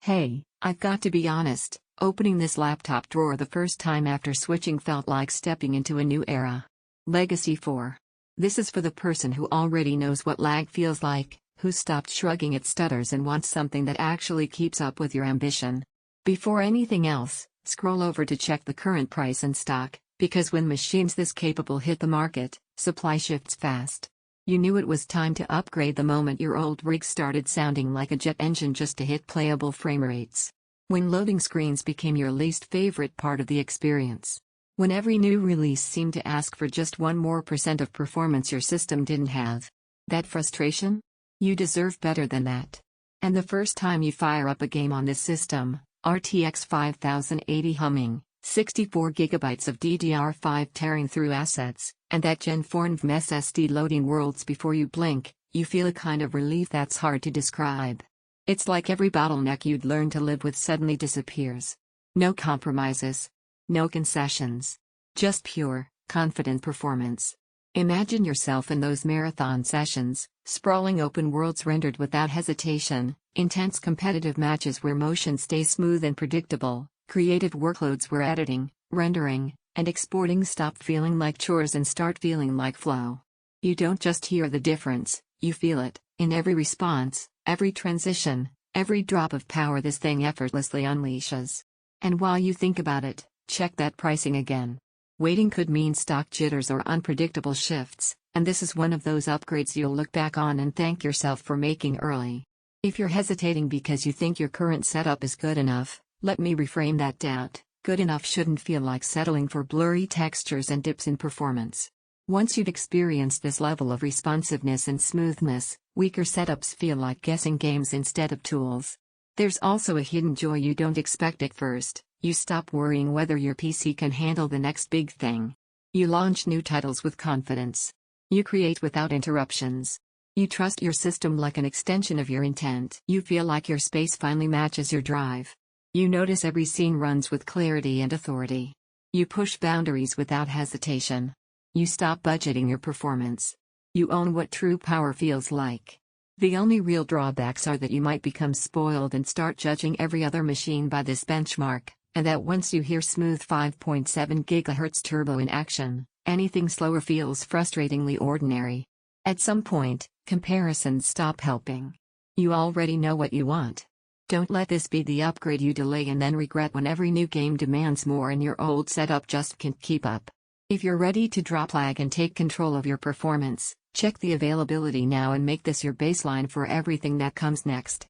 Hey, I've got to be honest, opening this laptop drawer the first time after switching felt like stepping into a new era. Legacy 4. This is for the person who already knows what lag feels like, who stopped shrugging at stutters and wants something that actually keeps up with your ambition. Before anything else, scroll over to check the current price and stock, because when machines this capable hit the market, supply shifts fast. You knew it was time to upgrade the moment your old rig started sounding like a jet engine just to hit playable frame rates. When loading screens became your least favorite part of the experience. When every new release seemed to ask for just 1% more of performance your system didn't have. That frustration? You deserve better than that. And the first time you fire up a game on this system, RTX 5080 humming, 64GB of DDR5 tearing through assets, and that Gen 4 NVMe SSD loading worlds before you blink, you feel a kind of relief that's hard to describe. It's like every bottleneck you'd learned to live with suddenly disappears. No compromises. No concessions. Just pure, confident performance. Imagine yourself in those marathon sessions, sprawling open worlds rendered without hesitation, intense competitive matches where motion stays smooth and predictable, creative workloads where editing, rendering, and exporting stop feeling like chores and start feeling like flow. You don't just hear the difference, you feel it, in every response, every transition, every drop of power this thing effortlessly unleashes. And while you think about it, check that pricing again. Waiting could mean stock jitters or unpredictable shifts, and this is one of those upgrades you'll look back on and thank yourself for making early. If you're hesitating because you think your current setup is good enough, let me reframe that doubt. Good enough shouldn't feel like settling for blurry textures and dips in performance. Once you've experienced this level of responsiveness and smoothness, weaker setups feel like guessing games instead of tools. There's also a hidden joy you don't expect at first. You stop worrying whether your PC can handle the next big thing. You launch new titles with confidence. You create without interruptions. You trust your system like an extension of your intent. You feel like your space finally matches your drive. You notice every scene runs with clarity and authority. You push boundaries without hesitation. You stop budgeting your performance. You own what true power feels like. The only real drawbacks are that you might become spoiled and start judging every other machine by this benchmark, and that once you hear smooth 5.7 GHz turbo in action, anything slower feels frustratingly ordinary. At some point, comparisons stop helping. You already know what you want. Don't let this be the upgrade you delay and then regret when every new game demands more and your old setup just can't keep up. If you're ready to drop lag and take control of your performance, check the availability now and make this your baseline for everything that comes next.